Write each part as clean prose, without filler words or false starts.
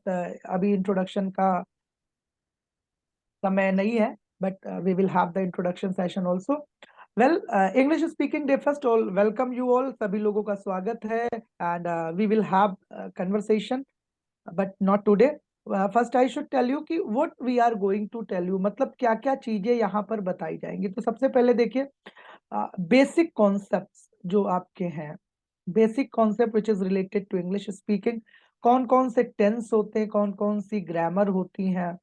अभी इंट्रोडक्शन का समय नहीं है, but we will have the introduction session also. Well, English speaking day first all welcome you all, सभी लोगों का स्वागत है and we will have conversation but not today. First I should tell you कि what we are going to tell you, मतलब क्या क्या चीजें यहाँ पर बताई जाएंगी। तो सबसे पहले देखिए बेसिक कॉन्सेप्ट्स जो आपके हैं, basic concept which is related to English speaking. कौन कौन से टेंस होते हैं, कौन कौन सी ग्रामर होती हैं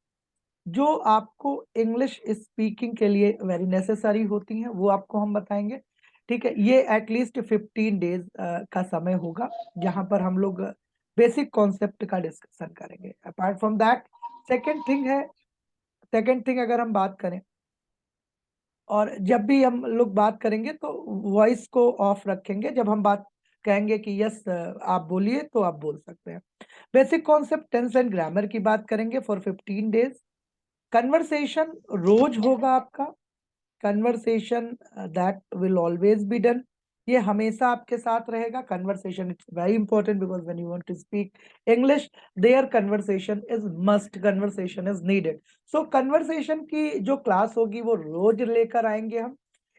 जो आपको इंग्लिश स्पीकिंग के लिए वेरी नेसेसरी होती हैं, वो आपको हम बताएंगे। ठीक है, ये एटलीस्ट 15 डेज का समय होगा जहां पर हम लोग बेसिक कॉन्सेप्ट का डिस्कशन करेंगे। Apart from that second thing अगर हम बात करें, और जब भी हम लोग बात करेंगे तो वॉइस को ऑफ रखेंगे। जब हम बात कहेंगे कि यस आप बोलिए तो आप बोल सकते हैं। Basic concept tense and grammar की बात करेंगे फॉर 15 डेज। कन्वर्सेशन रोज होगा आपका, conversation that will always be done, ये हमेशा आपके साथ रहेगा। Conversation it's very important because when you want to speak English there conversation is must, conversation is needed. So conversation की जो क्लास होगी वो रोज लेकर आएंगे हम।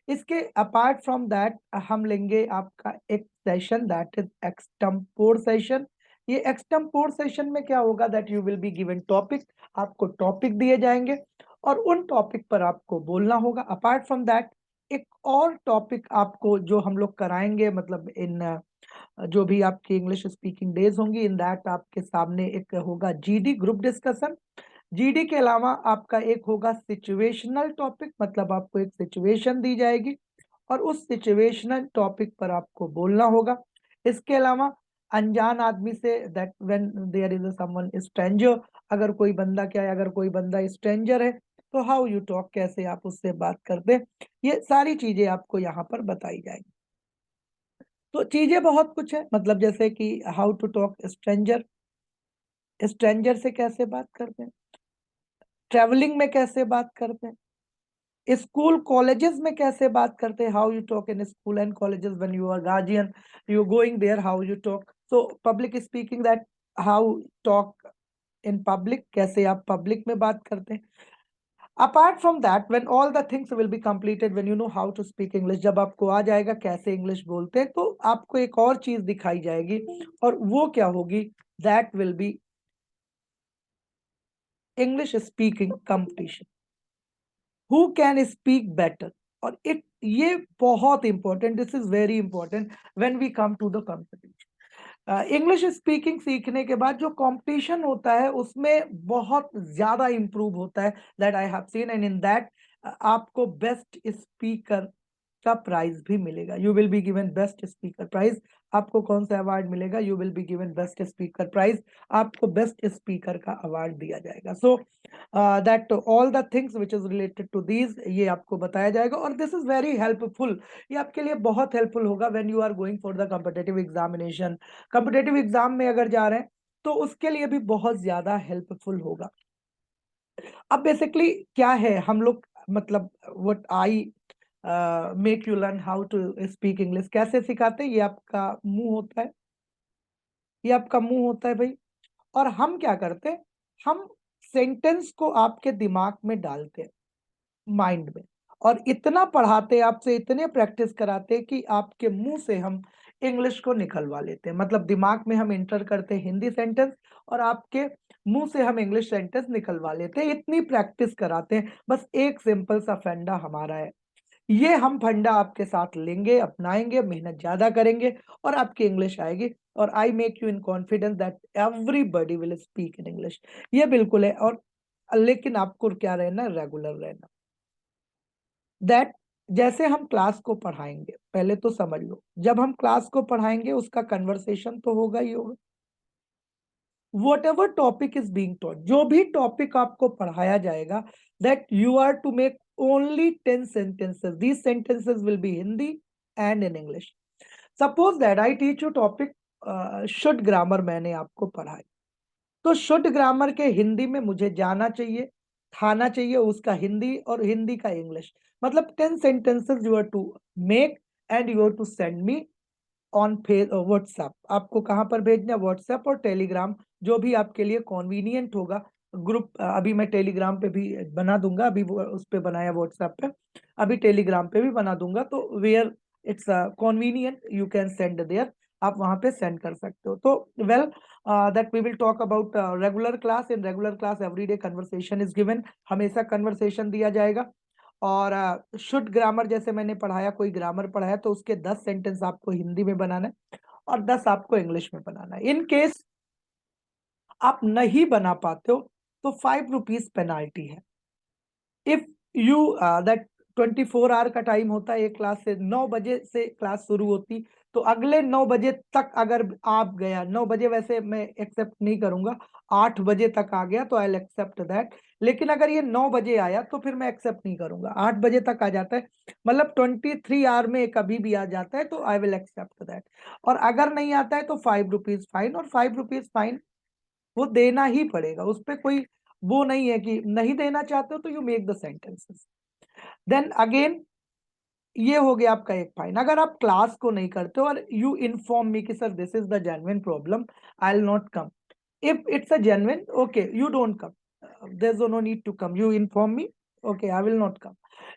इसके अपार्ट फ्रॉम दैट हम लेंगे आपका एक session that is extempore session. ये एक्सटेम्पोर सेशन में क्या होगा, that you will be given topic, आपको टॉपिक दिए जाएंगे और उन टॉपिक पर आपको बोलना होगा। अपार्ट फ्रॉम दैट एक और टॉपिक आपको जो हम लोग कराएंगे, मतलब इन जो भी आपकी इंग्लिश स्पीकिंग डेज होंगी, इन दैट आपके सामने एक होगा जीडी ग्रुप डिस्कशन। जीडी के अलावा आपका एक होगा सिचुएशनल टॉपिक, मतलब आपको एक सिचुएशन दी जाएगी और उस सिचुएशनल टॉपिक पर आपको बोलना होगा। इसके अलावा अनजान आदमी से, that when there is someone stranger, अगर कोई बंदा क्या है, अगर कोई बंदा स्ट्रेंजर है तो हाउ यू टॉक, कैसे आप उससे बात करते हैं, ये सारी चीजें आपको यहाँ पर बताई जाएंगी। तो चीजें बहुत कुछ है, मतलब जैसे कि how to talk stranger, stranger से कैसे बात करते हैं, ट्रेवलिंग में कैसे बात करते हैं, स्कूल कॉलेजेस में कैसे बात करते हैं, how you talk in school and colleges when you are guardian, you going there, how you talk. So public speaking, that how talk in public, कैसे आप पब्लिक में बात करते हैं। Apart from that when all the things will be completed, when you know how to speak English, जब आपको आ जाएगा कैसे इंग्लिश बोलते हैं, तो आपको एक और चीज दिखाई जाएगी और वो क्या होगी, that will be English speaking competition, who can speak better. और ये बहुत important, this is very important when we come to the competition. English speaking सीखने के बाद जो कंपटीशन होता है उसमें बहुत ज्यादा इंप्रूव होता है, that I have seen, and in that आपको बेस्ट स्पीकर का प्राइज भी मिलेगा। You will be given best speaker prize. आपको कौन सा अवार्ड मिलेगा, you will be given best speaker prize, आपको बेस्ट स्पीकर का अवार्ड दिया जाएगा। So that all the things which is related to these, ये आपको बताया जाएगा और दिस इज वेरी हेल्पफुल। ये आपके लिए बहुत हेल्पफुल होगा when you are going for the competitive examination. Competitive exam में अगर जा रहे हैं तो उसके लिए भी बहुत ज्यादा हेल्पफुल होगा। अब बेसिकली क्या है, हम लोग मतलब what I make you learn how to speak English, कैसे सिखाते हैं, ये आपका मुंह होता है, ये आपका मुंह होता है भाई। और हम क्या करते हैं, हम सेंटेंस को आपके दिमाग में डालते हैं, माइंड में, और इतना पढ़ाते हैं आपसे, इतने प्रैक्टिस कराते हैं कि आपके मुंह से हम इंग्लिश को निकलवा लेते हैं। मतलब दिमाग में हम इंटर करते हैं हिंदी सेंटेंस और आपके मुंह से हम इंग्लिश सेंटेंस निकलवा लेते हैं, इतनी प्रैक्टिस कराते हैं। बस एक सिंपल सा फंडा हमारा है, ये हम फंडा आपके साथ लेंगे, अपनाएंगे, मेहनत ज्यादा करेंगे और आपकी इंग्लिश आएगी। और आई make you in confidence that everybody will speak in English, ये बिल्कुल है। और लेकिन आपको क्या रहना, रेगुलर रहना। दैट जैसे हम क्लास को पढ़ाएंगे, पहले तो समझ लो, जब हम क्लास को पढ़ाएंगे उसका कन्वर्सेशन तो होगा ही होगा। Whatever topic is being taught, जो भी टॉपिक आपको पढ़ाया जाएगा, that you are to make only 10 sentences. These sentences will be Hindi and in English. Suppose that I teach you topic शुद्ध ग्रामर, मैंने आपको पढ़ाई, तो शुद्ध ग्रामर के हिंदी में मुझे जाना चाहिए, खाना चाहिए उसका हिंदी और हिंदी का इंग्लिश। मतलब 10 sentences you are to make and you are to send me on WhatsApp. आपको कहाँ पर भेजना है? व्हाट्सएप और टेलीग्राम, जो भी आपके लिए कॉन्वीनियंट होगा। ग्रुप अभी मैं टेलीग्राम पे भी बना दूंगा, अभी वो उस पे बनाया व्हाट्सएप पे, अभी टेलीग्राम पे भी बना दूंगा। तो where it's convenient you can send there, आप वहां पे सेंड कर सकते हो। तो well that we will talk about regular class. In regular class everyday conversation is given, हमेशा कन्वर्सेशन दिया जाएगा। और शुद्ध ग्रामर जैसे मैंने पढ़ाया, कोई ग्रामर पढ़ाया तो उसके 10 सेंटेंस आपको हिंदी में बनाना है और 10 आपको इंग्लिश में बनाना है। इन केस आप नहीं बना पाते हो तो 5 रुपीज पेनाल्टी है। इफ यू दैट 24 आवर का टाइम होता है एक क्लास से, 9 बजे से क्लास शुरू होती, तो अगले 9 बजे तक अगर आप गया, 9 बजे वैसे मैं एक्सेप्ट नहीं करूंगा, 8 बजे तक आ गया तो आई विल एक्सेप्ट दैट। लेकिन अगर ये 9 बजे आया तो फिर मैं एक्सेप्ट नहीं करूंगा। 8 बजे तक आ जाता है, मतलब 23 आवर में कभी भी आ जाता है तो आई विल एक्सेप्ट दैट। और अगर नहीं आता है तो 5 रुपीज फाइन, और 5 रुपीज फाइन वो देना ही पड़ेगा। उस पर कोई वो नहीं है कि नहीं देना चाहते हो तो you make the sentences. Then again ये हो गया आपका एक फाइन। अगर आप क्लास को नहीं करते हो और यू इन्फॉर्म मी कि sir this is the genuine problem, I will not come. If it's a genuine, okay you don't come, there is no need to come, you inform me, okay I will not come.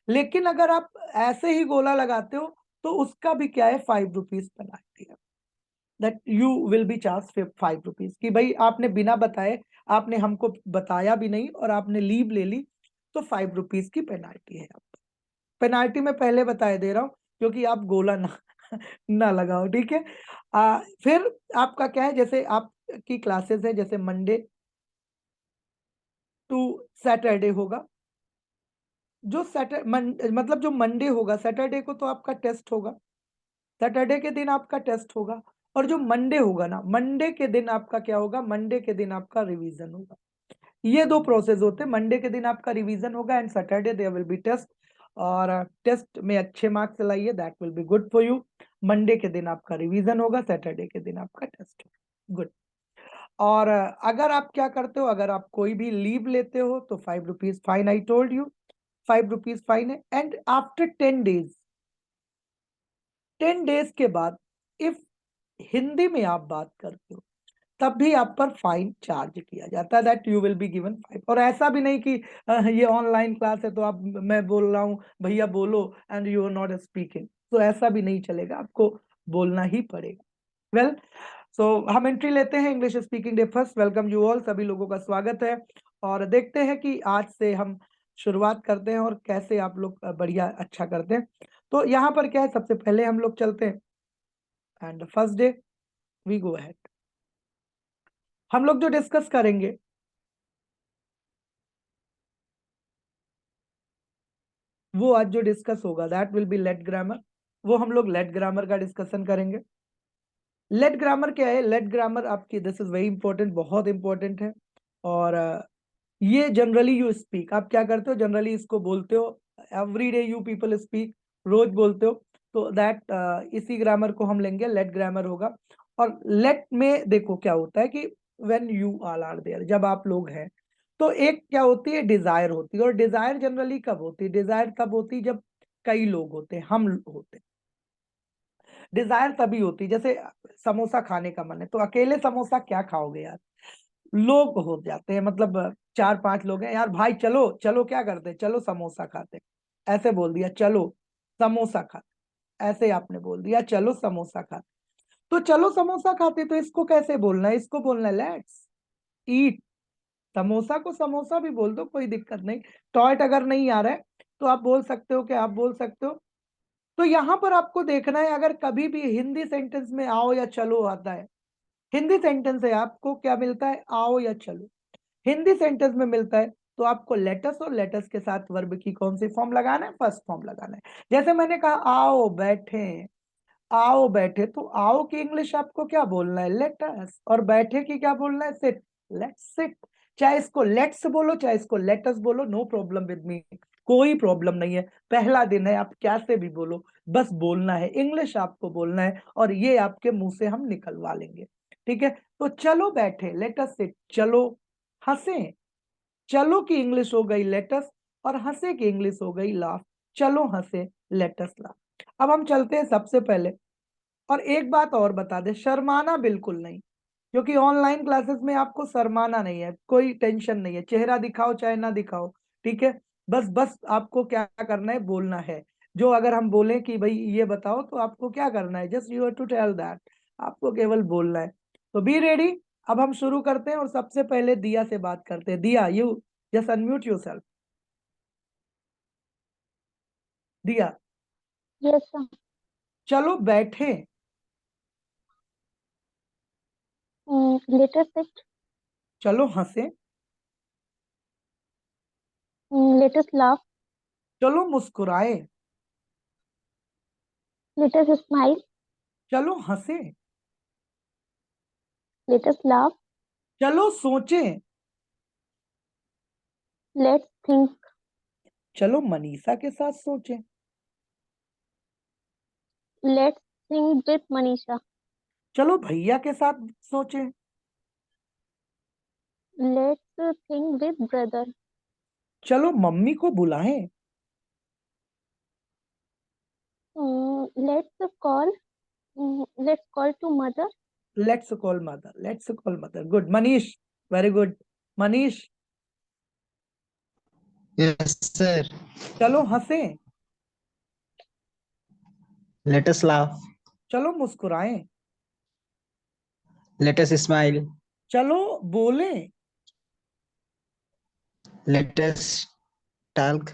लेकिन अगर आप ऐसे ही गोला लगाते हो तो उसका भी क्या है, 5 रुपीज पेनाल्टी है। That you will B charge 5 rupees, कि भाई आपने बिना बताए, आपने हमको बताया भी नहीं और आपने लीव ले ली, तो 5 रुपीज की पेनाल्टी है। पेनाल्टी मैं पहले बताए दे रहा हूँ क्योंकि आप गोला ना ना लगाओ, ठीक है। फिर आपका क्या है, जैसे आपकी क्लासेस है, जैसे मंडे टू सैटरडे होगा। जो मतलब जो मंडे होगा, सैटरडे को तो आपका टेस्ट होगा, सैटरडे के दिन आपका टेस्ट होगा। और जो मंडे होगा ना, मंडे के दिन आपका क्या होगा, मंडे के दिन आपका रिवीजन होगा। ये दो प्रोसेस होते हैं, मंडे के दिन आपका रिवीजन होगा and Saturday there will be test. और टेस्ट में अच्छे मार्क्स लाइए, that will be good for you. Monday के दिन आपका रिवीजन होगा, सैटरडे के दिन आपका टेस्ट होगा, गुड। और अगर आप क्या करते हो, अगर आप कोई भी लीव लेते हो तो 5 rupees fine, I told you 5 rupees fine है। एंड आफ्टर 10 डेज, 10 डेज के बाद इफ हिंदी में आप बात करते हो तब भी आप पर फाइन चार्ज किया जाता है, that you will be given 5। और ऐसा भी नहीं कि ये ऑनलाइन क्लास है तो आप, मैं बोल रहा हूँ भैया बोलो and you are not speaking, तो ऐसा भी नहीं चलेगा, आपको बोलना ही पड़ेगा। वेल सो हम एंट्री लेते हैं English speaking day first. Welcome you all, सभी लोगों का स्वागत है। और देखते हैं कि आज से हम शुरुआत करते हैं और कैसे आप लोग बढ़िया अच्छा करते हैं। तो यहाँ पर क्या है, सबसे पहले हम लोग चलते हैं and first day we go ahead. हम लोग जो डिस्कस करेंगे वो आज जो डिस्कस होगा that will be let grammar. वो हम लोग लेट ग्रामर का डिस्कशन करेंगे। लेट ग्रामर क्या है, लेट ग्रामर आपकी, दिस इज वेरी इंपॉर्टेंट, बहुत इंपॉर्टेंट है। और ये जनरली यू स्पीक, आप क्या करते हो, जनरली इसको बोलते हो, every day you people speak, रोज बोलते हो। तो दैट इसी ग्रामर को हम लेंगे, लेट ग्रामर होगा। और लेट में देखो क्या होता है कि when you all are there, जब आप लोग हैं तो एक क्या होती है, डिजायर होती है। और डिजायर जनरली कब होती है, डिजायर तब होती है जब कई लोग होते हैं, हम होते हैं। डिजायर तभी होती है, जैसे समोसा खाने का मन है तो अकेले समोसा क्या खाओगे यार, लोग हो जाते हैं, मतलब 4-5 लोग हैं, यार भाई चलो चलो, क्या करते हैं, चलो समोसा खाते हैं। ऐसे बोल दिया, चलो समोसा खाते, ऐसे आपने बोल दिया चलो समोसा खाते। तो चलो समोसा खाते, तो इसको कैसे बोलना है, इसको बोलना है लेट्स ईट। समोसा को समोसा भी बोल दो, कोई दिक्कत नहीं। टॉयट अगर नहीं आ रहा है तो आप बोल सकते हो, क्या आप बोल सकते हो। तो यहां पर आपको देखना है, अगर कभी भी हिंदी सेंटेंस में आओ या चलो आता है, हिंदी सेंटेंस है, आपको क्या मिलता है, आओ या चलो। हिंदी सेंटेंस में मिलता है तो आपको लेटस और लेटस के साथ वर्ब की कौन सी फॉर्म लगाना है, फर्स्ट फॉर्म लगाना है। जैसे मैंने कहा आओ बैठे, आओ बैठे, तो आओ की इंग्लिश आपको क्या बोलना है, लेटस। और बैठे की क्या बोलना है, सिट, लेट्स सिट। चाहे इसको लेट्स बोलो चाहे इसको लेटस बोलो, नो प्रॉब्लम विद मी, कोई प्रॉब्लम नहीं है। पहला दिन है, आप कैसे भी बोलो, बस बोलना है, इंग्लिश आपको बोलना है और ये आपके मुंह से हम निकलवा लेंगे, ठीक है। तो चलो बैठे, लेटस सिट, चलो हंसे, चलो की इंग्लिश हो गई लेटस और हंसे की इंग्लिश हो गई लाफ। चलो हंसे, लेटस लाफ। अब हम चलते हैं सबसे पहले और एक बात और बता दे, शर्माना बिल्कुल नहीं, क्योंकि ऑनलाइन क्लासेस में आपको शर्माना नहीं है, कोई टेंशन नहीं है, चेहरा दिखाओ चाहे ना दिखाओ, ठीक है। बस बस आपको क्या करना है, बोलना है। जो अगर हम बोले कि भाई ये बताओ, तो आपको क्या करना है, just you have to tell that, आपको केवल बोलना है। तो बी रेडी। अब हम शुरू करते हैं और सबसे पहले दिया से बात करते हैं। दिया, यू जस्ट अनम्यूट योरसेल्फ। दिया। Yes, sir. चलो बैठे। Let us sit. चलो हंसे। Let us laugh. चलो मुस्कुराए। Let us smile. चलो हंसे। Let us laugh. चलो सोचें। Let's think. चलो मनीषा के साथ सोचें। Let's think with Manisha. चलो भैया के साथ सोचें। Let's think with brother. चलो मम्मी को बुलाएं। Let's call. Let's call to mother. Let's call mother, let's call mother. Good Manish, very good. Manish. Yes, sir. चलो हंसें। Let us laugh. चलो मुस्कुराएं। Let us smile. चलो बोलें। Let us talk.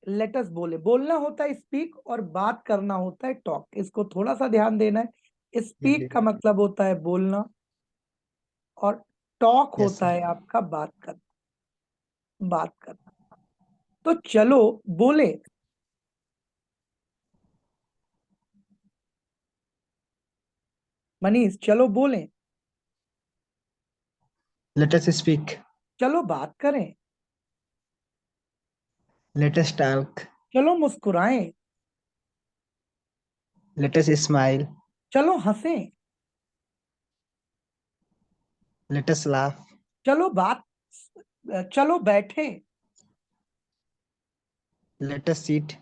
Let us बोले, बोलना होता है स्पीक और बात करना होता है टॉक, इसको थोड़ा सा ध्यान देना है। स्पीक का मतलब होता है बोलना और टॉक Yes, होता sir. है आपका बात करना, बात करना। तो चलो बोले। मनीष, चलो बोलें। Let us speak. चलो बात करें। Let us talk. चलो मुस्कुराएं। Let us smile. चलो हंसें। Let us laugh. चलो बात, चलो बैठे। Let us sit.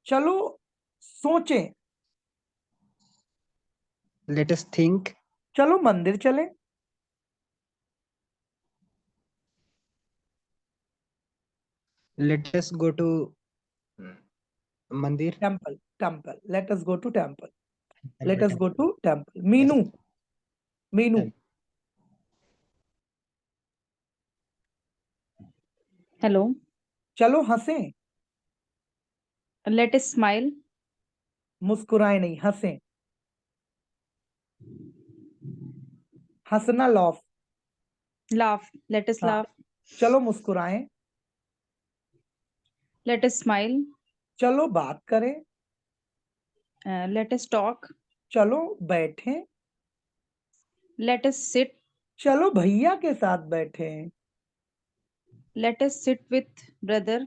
चलो सोचें। Let us think. चलो मंदिर चलें। Let us go to mandir. Temple, temple, let us go to temple. Let Temple, us गो temple. To temple. Yes. Meenu, Meenu. Hello. चलो हंसें। Let us smile. मुस्कुराए नहीं, हंसें। हंसना लॉफ। Laugh. Let us हाँ। laugh. चलो मुस्कुराएं। Let us smile. चलो बात करें। Let us talk. चलो बैठें। Let us sit. चलो भैया के साथ बैठें। Let us sit with brother.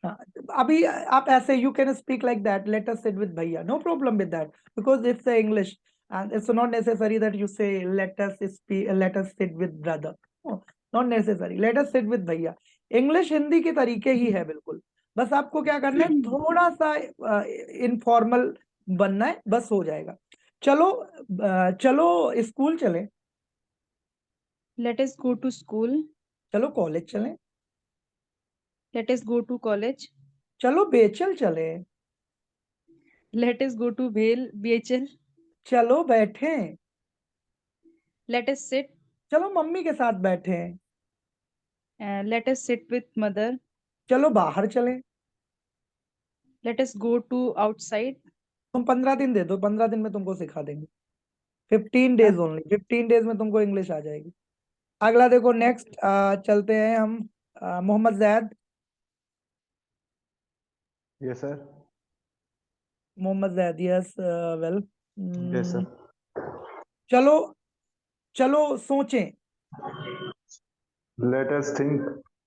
हाँ, अभी आप ऐसे you can speak like that, let us sit with भैया, no problem with that, because it's English and it's not necessary that you say let us speak, let us sit with brother, no, not necessary, let us sit with भैया। English Hindi के तरीके ही है बिल्कुल, बस आपको क्या करना है, थोड़ा सा इनफॉर्मल बनना है, बस हो जाएगा। चलो चलो स्कूल चलें। Let us go to school. चलो कॉलेज चलें। Let us go to college. चलो बेचल चलें। Let us go to BHL. चलो बैठें। Let us sit. चलो मम्मी के साथ बैठें। Let us sit with mother. चलो बाहर चलें। Let us go to outside. तुम 15 दिन दे दो, 15 दिन में तुमको सिखा देंगे। 15 डेज ओनली, 15 डेज में तुमको इंग्लिश आ जाएगी। अगला देखो, नेक्स्ट चलते हैं हम। Mohammad Zaid. Yes, sir. Mohammad Zaid, yes, well. Yes, sir. चलो, चलो सोचें। Let us think.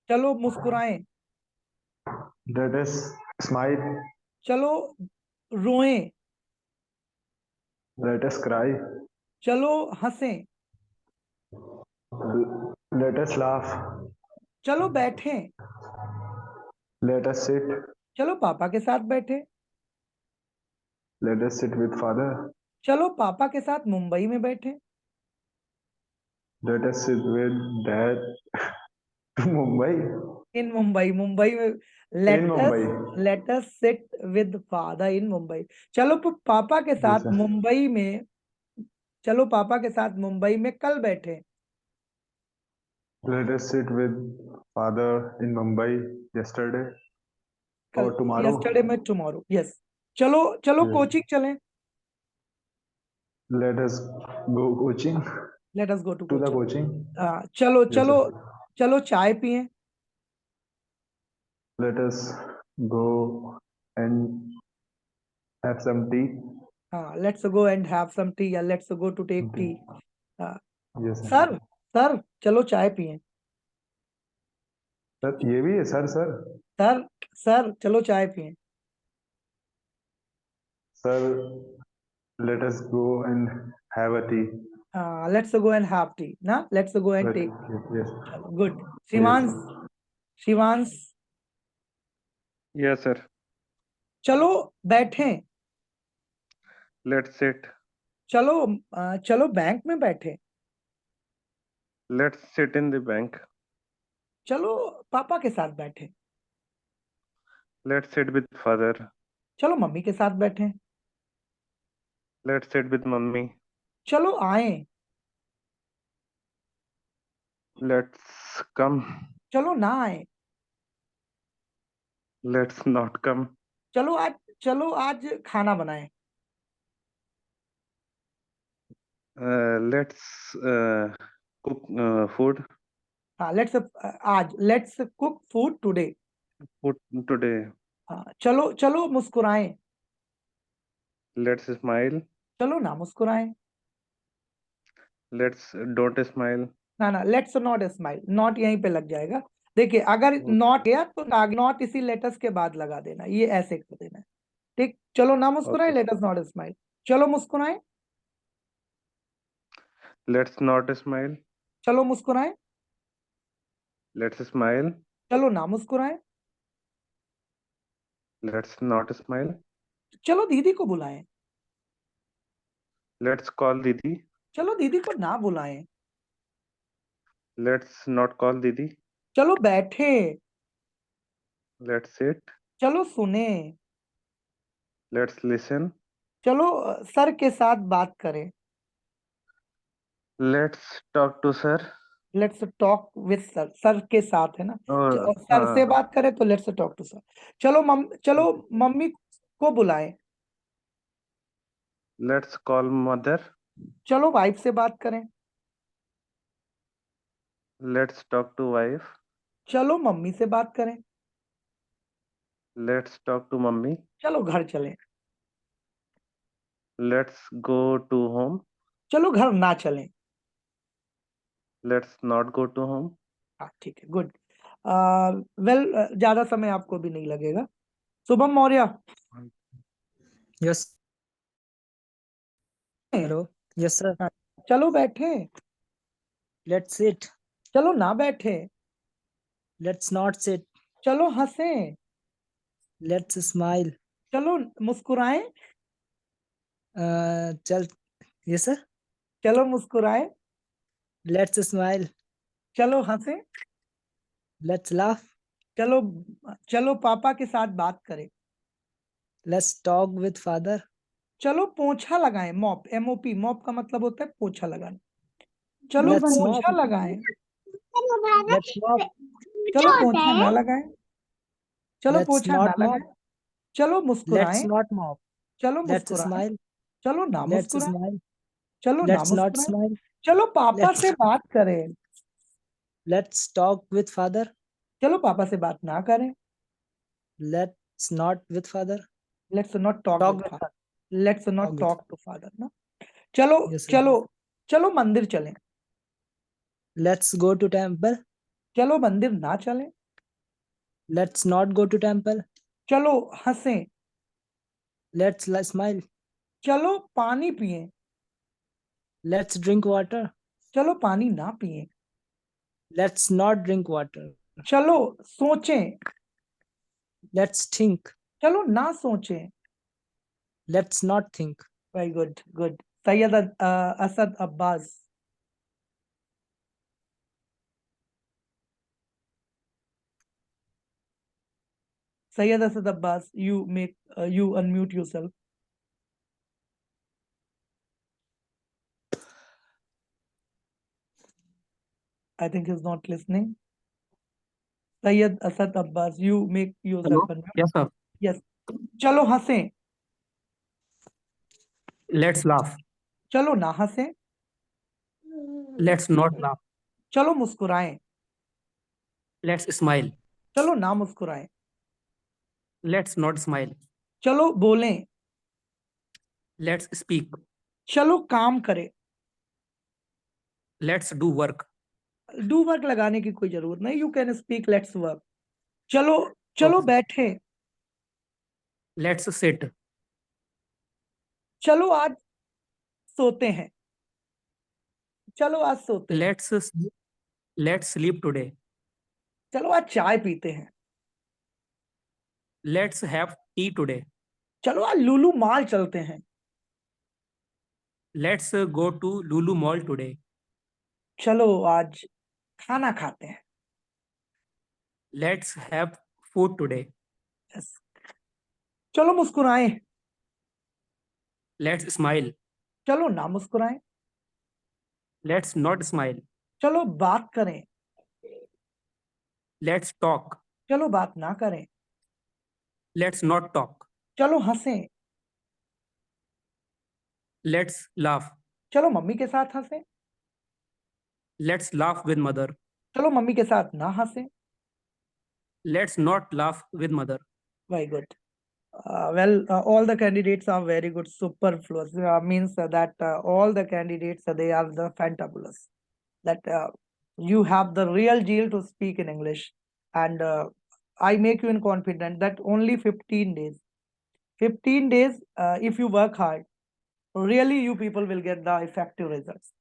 चलो मुस्कुराएं। Let us smile. चलो रोएं। Let us cry. चलो हंसें। Let us laugh. चलो बैठें। Let us sit. चलो पापा के साथ बैठे। Let us sit with father. चलो पापा के साथ मुंबई में बैठे। Let us sit with dad to Mumbai. इन मुंबई, मुंबई में In Mumbai. Late us sit with father in Mumbai. चलो पापा के साथ sir. मुंबई में, चलो पापा के साथ मुंबई में कल बैठे। Let us sit with father in Mumbai yesterday or tomorrow. Yesterday में टुमारो, यस। चलो चलो Yes. कोचिंग चलें। Let us go coaching let us go to to the coaching. coaching. चलो Yes, चलो sir. चलो चाय पिए। Let us go and have some tea. हाँ, let's go and have some tea या let's go to take tea. Yes, sir. Sir sir चलो चाय पिए। सर ये भी है सर। सर सर सर चलो चाय पिए। Sir let us go and have a tea. Let's go and have tea ना, let's go and take. Yes. चलो good. Shivansh, Shivansh Yes, sir. चलो बैठे। Let's sit. चलो चलो बैंक में बैठे। Let's sit in the bank. चलो पापा के साथ बैठे। Let's sit with father. चलो मम्मी के साथ बैठे। Let's sit with mummy. चलो आए। Let's come. चलो ना आए। Let's not come. चलो आज खाना बनाए। Let's cook food. हाँ, let's cook food today. Food today. हाँ, चलो चलो मुस्कुराएं। Let's smile. चलो ना मुस्कुराएं। Let's don't smile. ना लेट्स नॉट स्माइल, नॉट यहीं पे लग जाएगा। देखिए अगर नॉट गया तो नॉट इसी लेटर्स के बाद लगा देना, ये ऐसे कर देना है। ठीक, चलो ना मुस्कुराएं, Okay. Let us not smile. चलो मुस्कुराएं। Let's not smile. चलो मुस्कुराएं। Let's smile. चलो ना मुस्कुराएं। Let's not smile. चलो दीदी को बुलाएं। Let's call Didi. चलो दीदी को ना बुलाएं। Let's not call Didi. चलो बैठे। Let's sit. चलो सुने। Let's listen. चलो सर के साथ बात करें। Let's talk to sir. Let's talk with sir, sir के साथ है ना। और सर से हाँ, बात करें तो लेट्स टॉक टू सर। चलो मम्मी को बुलाएं। let's call mother. चलो वाइफ से बात करें। Let's talk to wife. चलो मम्मी से बात करें। Let's talk to mummy. चलो घर चलें। Let's go to home. चलो घर ना चलें। Let's not go to home. हाँ ठीक है, गुड। वेल ज्यादा समय आपको भी नहीं लगेगा। Shubham Maurya. Yes. Hello. Yes, sir. चलो बैठे। Let's sit. चलो ना बैठे। Let's not sit. चलो हंसें। Let's smile. चलो मुस्कुराएं। चल. Yes, sir. चलो मुस्कुराएं। Let's smile. चलो हंसें। Let's laugh. चलो चलो पापा के साथ बात करें। Let's talk with father. चलो पोंछा लगाएं। मॉप, MOP, मॉप का मतलब होता है पोंछा लगाना। चलो Let's पोंछा mop. लगाएं। Let's mop. चलो पोंछा ना लगाएं। चलो Let's पोंछा ना not mop. लगाएं। चलो मुस्कुराएं। Let's not mop. चलो Let's मुस्कुराएं। smile. चलो ना Let's मुस्कुराएं। smile. चलो ना Let's not मुस्कुराएं। smile. चलो पापा Let's से बात करें। let's talk with father. चलो पापा से बात ना करें। Let's not with father. Let's not talk Talk with with father. father. Let's not Talk with talk to father ना। चलो Yes, sir. चलो चलो मंदिर चलें। Let's go to temple. चलो मंदिर ना चलें। Let's not go to temple. चलो हंसें। Let's smile. चलो पानी पिएं। Let's drink water. चलो पानी ना पिएं। Let's not drink water. चलो सोचें। Let's think. चलो ना सोचें। Let's not think. Very good, good. Sayyid Asad Abbas. Sayyid Asad Abbas, you unmute yourself. I think he's not listening. Sayyid Asad Abbas, you make yourself Hello? unmute. Yes, sir. Yes. चलो हंसें, Let's laugh. चलो ना हंसें, Let's not laugh. चलो मुस्कुराएं, Let's smile. चलो ना मुस्कुराएं, Let's not smile. चलो बोलें, Let's speak. चलो काम करें. Let's do work. Do work लगाने की कोई जरूरत नहीं. You can speak let's work. चलो Okay. बैठे, Let's sit. चलो आज सोते हैं, चलो आज सोते हैं, Let's sleep today. चलो आज चाय पीते हैं, Let's have tea today. चलो आज लुलु मॉल चलते हैं, Let's go to Lulu Mall today. चलो आज खाना खाते हैं. Let's have food today. Yes. चलो मुस्कुराएं, Let's smile. चलो ना मुस्कुराएं, Let's not smile. चलो बात करें, Let's talk. चलो बात ना करें, Let's not talk. चलो हंसें, Let's laugh. चलो मम्मी के साथ हंसें, Let's laugh with mother. चलो मम्मी के साथ ना हंसें. Let's not laugh with mother. Very good. All the candidates are very good. Superfluous means that all the candidates they are the fantabulous. That you have the real deal to speak in English, and I make you in confident that only 15 days. 15 days, if you work hard, really you people will get the effective results.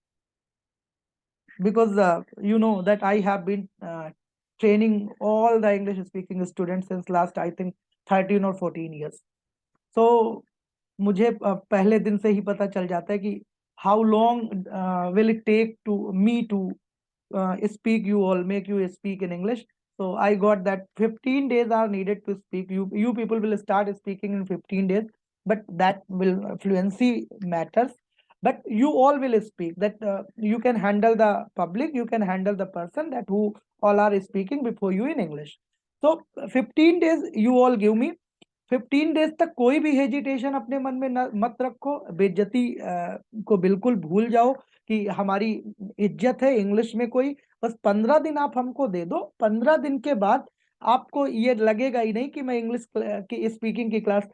Because you know that I have been training all the English speaking students since last I think 13 or 14 years. So मुझे पहले दिन से ही पता चल जाता है कि how long will it take to me to speak you all, make you speak in English. So I got that 15 days are needed to speak. You people will start speaking in 15 days, but that will fluency matters. But you all will speak that you can handle the public, you can handle the person that who all are speaking before you in English. So 15 days you all give me. 15 days तक कोई भी hesitation अपने मन में मत रखो. बेइज्जती को बिल्कुल भूल जाओ कि हमारी इज्जत है इंग्लिश में कोई. बस 15 दिन आप हमको दे दो. 15 दिन के बाद आपको ये लगेगा ही नहीं कि मैं इंग्लिश की स्पीकिंग की क्लास,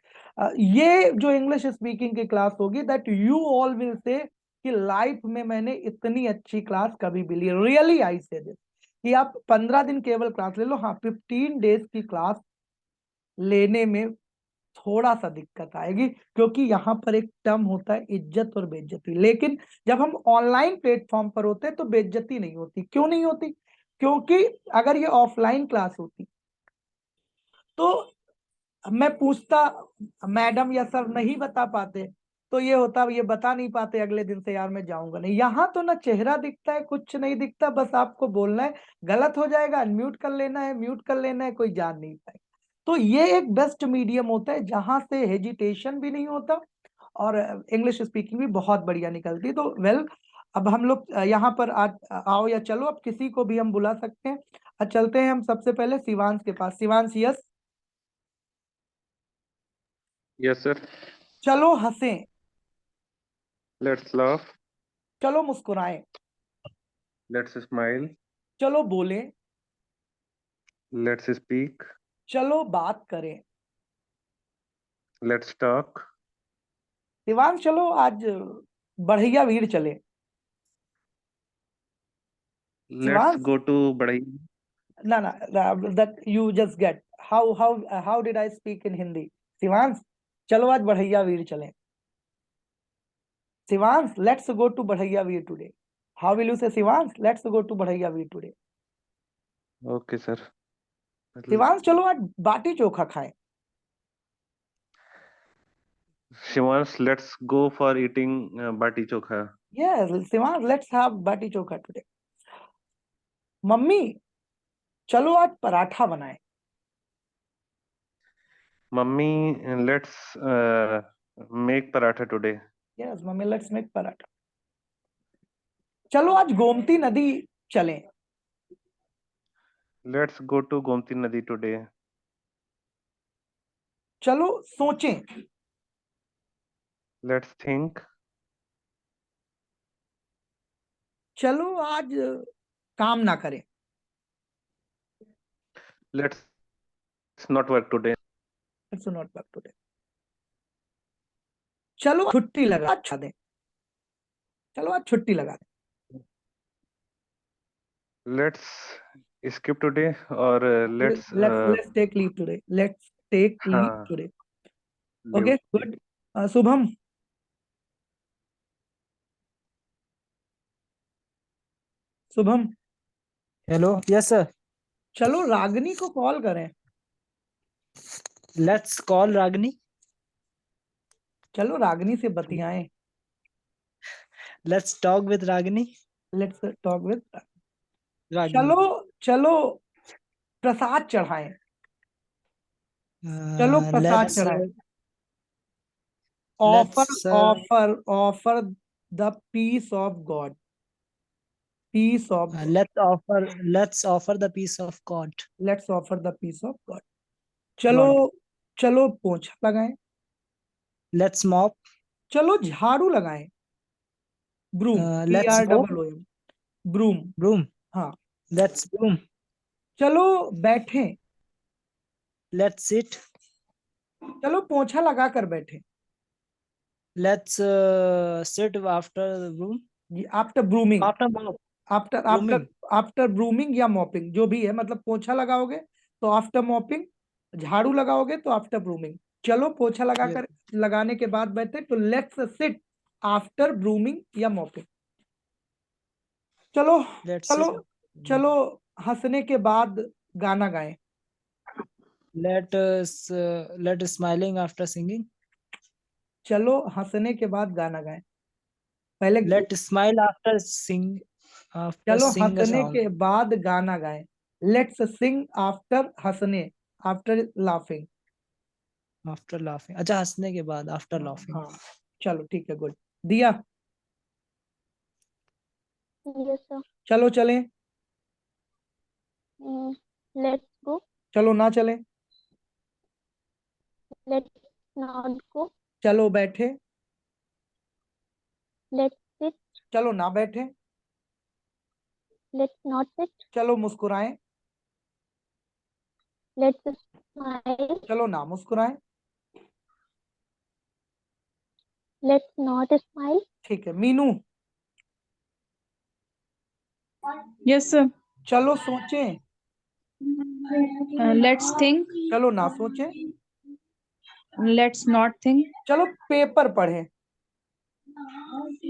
ये जो इंग्लिश स्पीकिंग की क्लास होगी that you all will say कि लाइफ में मैंने इतनी अच्छी क्लास कभी भी ली. रियली आई से दिस कि आप 15 दिन केवल क्लास ले लो. हाँ, 15 डेज की क्लास लेने में थोड़ा सा दिक्कत आएगी क्योंकि यहाँ पर एक टर्म होता है इज्जत और बेइज्जती. लेकिन जब हम ऑनलाइन प्लेटफॉर्म पर होते हैं तो बेइज्जती नहीं होती. क्यों नहीं होती? क्योंकि अगर ये ऑफलाइन क्लास होती तो मैं पूछता मैडम या सर नहीं बता पाते तो ये होता, ये बता नहीं पाते अगले दिन से यार मैं जाऊंगा नहीं. यहाँ तो ना चेहरा दिखता है, कुछ नहीं दिखता, बस आपको बोलना है. गलत हो जाएगा अनम्यूट कर लेना है, म्यूट कर लेना है, कोई जान नहीं पाएगा. तो ये एक बेस्ट मीडियम होता है जहां से हेजिटेशन भी नहीं होता और इंग्लिश स्पीकिंग भी बहुत बढ़िया निकलती है. तो वेल, अब हम लोग यहाँ पर आओ या चलो, अब किसी को भी हम बुला सकते हैं. चलते हैं हम सबसे पहले शिवांश के पास. शिवांश, यस. Yes, sir. चलो हंसें, Let's laugh. चलो मुस्कुराएं, Let's smile. चलो बोलें, Let's speak. चलो बात करें. Let's talk. शिवांश, चलो आज बढ़िया वीर चले. Let's Shivansh, go to Badai. ना that you just get how did I speak in Hindi? Shivansh, चलो आज बढ़िया वीर चलें. शिवांश, let's go to बढ़िया वीर today. How will you say Shivansh? Let's go to बढ़िया वीर today. Okay, sir. शिवांश, चलो आज बाटी चोखा खाएं. Shivansh, let's go for eating bati chokha. Yes, Sivan, let's have bati chokha today. Mummy चलो आज पराठा बनाए. Mummy, let's make paratha today. Yes, mummy let's make paratha. चलो आज गोमती नदी चलें. Let's go to Gomti Nadi today. चलो सोचें. Let's think. चलो आज काम ना करें. Let's not work today. Let's not work today. चलो छुट्टी लगा दें. चलो आज छुट्टी लगा दें. Let's skip today or let's take leave today. Let's take leave हाँ, today. leave. Okay, good. Shubham. Shubham. Hello. Yes, sir. चलो रागनी को कॉल करें. Let's call Ragini. चलो रागनी से बतियाएं. Let's talk with Ragini. Let's talk with. Ragini. चलो प्रसाद चढ़ाएं. चलो प्रसाद Let's चढ़ाएं. let's, offer the peace of God. Peace of God. let's offer the peace of God. Let's offer the peace of God. चलो पोंछा लगाएं. Let's mop. चलो झाड़ू लगाएं. Broom. let's BROOM. Broom. broom. हाँ. Let's broom. चलो बैठें. Let's sit. चलो पोंछा लगा कर बैठें. Let's sit after the broom. After brooming. After mop. After after brooming या मॉपिंग जो भी है, मतलब पोंछा लगाओगे तो आफ्टर मॉपिंग, झाड़ू लगाओगे तो आफ्टर ब्रूमिंग. चलो पोंछा लगाकर लगाने के बाद बैठे तो लेट्स सिट आफ्टर ब्रूमिंग या मॉपिंग. चलो Let's चलो sit. चलो हंसने के बाद गाना गाएं. Let us smiling after singing. चलो हंसने के बाद गाना गाएं. पहले Let smile after sing. After चलो sing a हंसने song. के बाद गाना गाएं. लेट्स सिंग आफ्टर हंसने, आफ्टर लाफिंग. After laughing. अच्छा हंसने के बाद after laughing. हाँ चलो ठीक है, गुड. दिया. Yes, sir. चलो चलें. Let's go. चलो ना चलें. Let's not go. चलो बैठे. Let's sit. चलो ना बैठे. Let's not sit. चलो मुस्कुराएं. Let's smile. चलो ना मुस्कुराएं. Let's not smile. ठीक है. मीनू. Yes, sir. चलो सोचें. Let's think. चलो ना सोचें. Let's not think. चलो पेपर पढ़ें.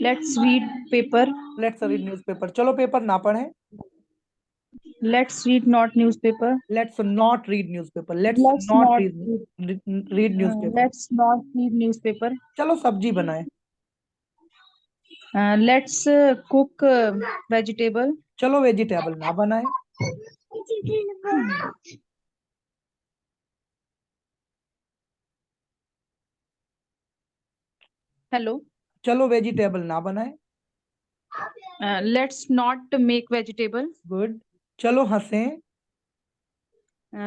Let's read paper. Let's read newspaper. चलो पेपर ना पढ़ें. Let's read not newspaper. Let's not read newspaper. Let's Let's not not read newspaper. let's not read newspaper. चलो सब्जी बनाएं. Let's cook vegetable. चलो vegetable ना बनाएं. Hello. चलो वेजिटेबल ना बनाएं. Let's not make vegetable. Good. चलो हंसें.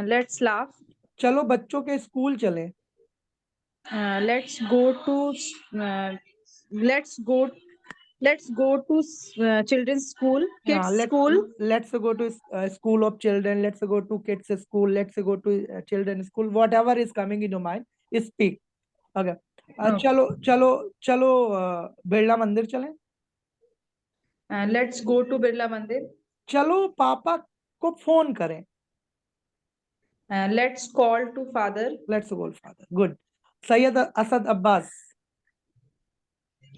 Let's laugh. चलो बच्चों के स्कूल चलें. Let's go to children's school. Kids school. Let's go to school of children. Let's go to kids school. Let's go to children's school. Whatever is coming in your mind, speak. Okay. चलो बिरला मंदिर चलें. Let's go to Birla Mandir. चलो पापा को phone करें. Let's call to father. Let's call father. Good. Syed Asad Abbas.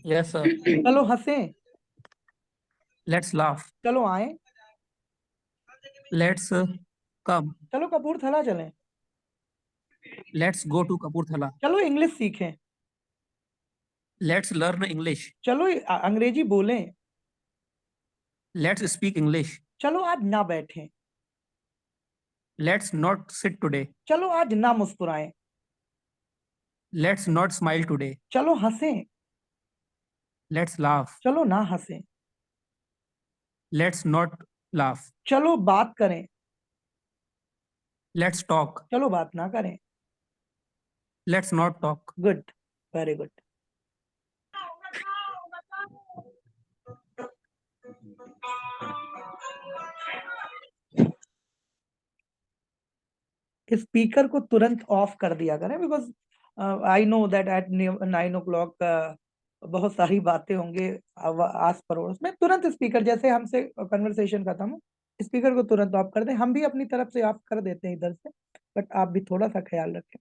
Yes, sir. चलो हंसें. Let's laugh. चलो आए. Let's come. चलो कपूरथला चलें. Let's go to Kapurthala. चलो इंग्लिश सीखें. Let's learn English. चलो अंग्रेजी बोलें। Let's speak English. चलो आज ना बैठें। Let's not sit today. चलो आज ना मुस्कुराएं। Let's not smile today. चलो हंसें। Let's laugh. चलो ना हंसें। Let's not laugh. चलो बात करें। Let's talk. चलो बात ना करें। Let's not talk. Good, very good. Speaker को तुरंत ऑफ कर दिया करें, because I know that at 9 o'clock बहुत सारी बातें होंगे आस पड़ोस में। तुरंत स्पीकर, जैसे हमसे कन्वर्सेशन खत्म हो, स्पीकर को तुरंत ऑफ कर दें। हम भी अपनी तरफ से ऑफ कर देते हैं इधर से, बट आप भी थोड़ा सा ख्याल रखें।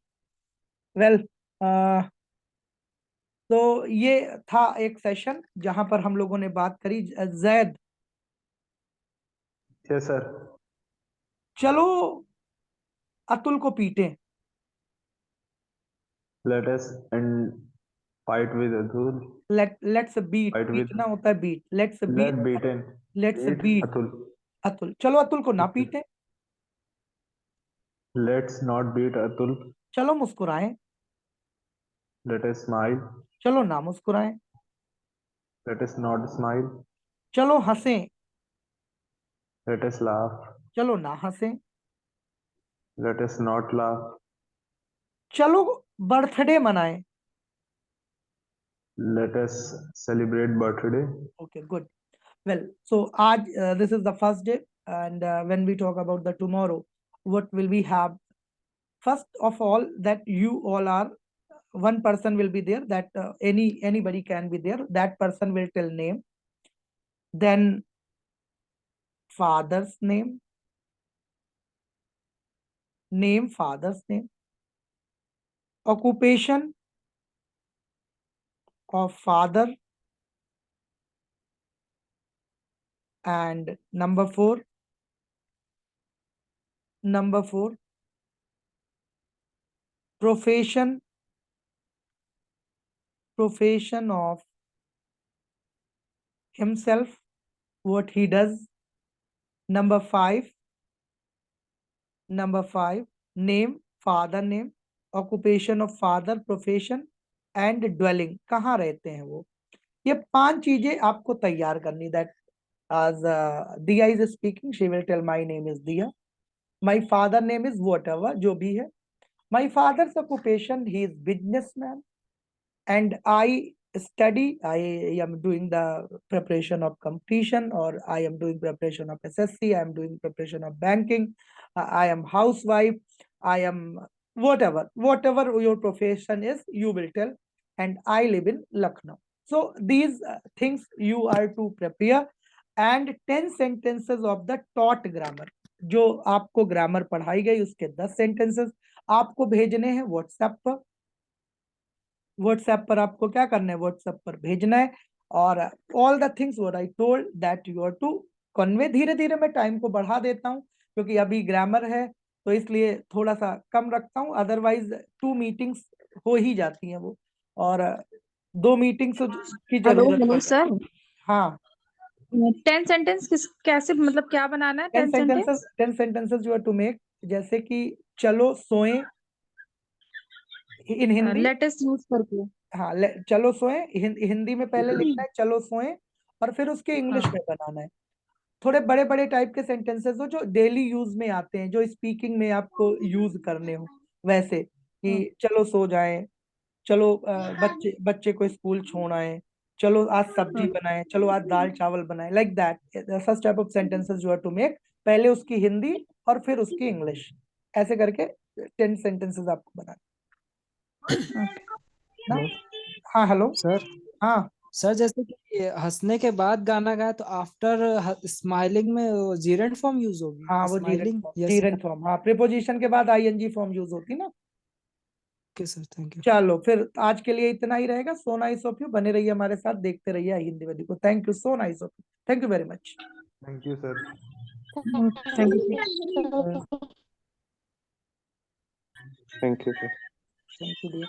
वेल, तो ये था एक सेशन जहां पर हम लोगों ने बात करी। Zaid, Yes, sir. चलो अतुल को पीटें। Let us and fight with Atul. Let's beat, Fight with. पीटना होता है beat. Let's Let beat, beaten. Let's Beat beat Atul. Atul. चलो अतुल को ना पीटें। Let's not beat Atul. चलो मुस्कुराएं। Let us smile. चलो ना मुस्कुराएं। Let us not smile. चलो हंसें। Let us laugh. चलो ना हंसें। Let us not laugh. चलो बर्थडे मनाएं। Let us celebrate birthday. Okay, good. Well, so आज this is the first day, and when we talk about the tomorrow, what will we have? First of all, that you all are, one person will be there, that anybody can be there. That person will tell name, then father's name, father's name, occupation of father, and number four, profession of himself, what he does. Number five, name, father name, occupation of father, profession, and dwelling, कहाँ रहते हैं वो। ये 5 चीजें आपको तैयार करनी। That as Diya is speaking, she will tell my name is Diya, my father name is whatever, जो भी है, my father's occupation, he is businessman, and I study, I am doing the preparation of competition, or I am doing preparation of SSC, I am doing preparation of banking, I am housewife, I am whatever your profession is, you will tell, and I live in Lucknow. So these things you are to prepare, and 10 sentences of the taught grammar, जो आपको grammar पढ़ाई गई उसके 10 sentences आपको भेजने हैं WhatsApp पर। WhatsApp पर आपको क्या करना है, व्हाट्सएप पर भेजना है। और all the things what I told that you are to convey. धीरे धीरे मैं टाइम को बढ़ा देता हूँ, क्योंकि अभी ग्रामर है तो इसलिए थोड़ा सा कम रखता हूँ। अदरवाइज 2 मीटिंग्स हो ही जाती हैं वो, और 2 मीटिंग्स की जरूरत हेलो पड़ती सर, है। हाँ, 10 सेंटेंस कैसे, मतलब क्या बनाना है? 10 sentence 10 sentences you are to make, जैसे कि चलो सोएं इन हिंदी। लेटेस्ट यूज करके। हाँ, चलो सोएं हिंदी में पहले लिखना है, चलो सोएं, और फिर उसके इंग्लिश हाँ। में बनाना है। थोड़े बड़े बड़े टाइप के सेंटेंसेस हो जो डेली यूज में आते हैं, जो स्पीकिंग में आपको यूज करने हो, वैसे कि चलो सो जाएं, चलो बच्चे को स्कूल छोड़ आए, चलो आज सब्जी बनाएं, चलो आज दाल चावल बनाएं, like that such type of sentences you are to make. पहले उसकी हिंदी और फिर उसकी इंग्लिश, ऐसे करके 10 सेंटेंसेस आपको बनाना ना। हाँ हेलो सर। हाँ सर, जैसे कि हंसने के बाद गाना गाया तो आफ्टर स्माइलिंग में जीरेंट फॉर्म यूज होगी। हाँ, वो स्माइलिंग। जीरेंट फॉर्म, हाँ, प्रीपोजिशन के बाद आईएनजी फॉर्म यूज होती ना। Okay sir, thank you. चलो फिर आज के लिए इतना ही रहेगा। सो नाइस ऑफ यू, बने रहिए हमारे साथ, देखते रहिए हिंदी वाली को। Thank you, so nice of you, thank you very much. Thank you, sir. Thank you. Thank you. Thank you, sir. Thank you dear.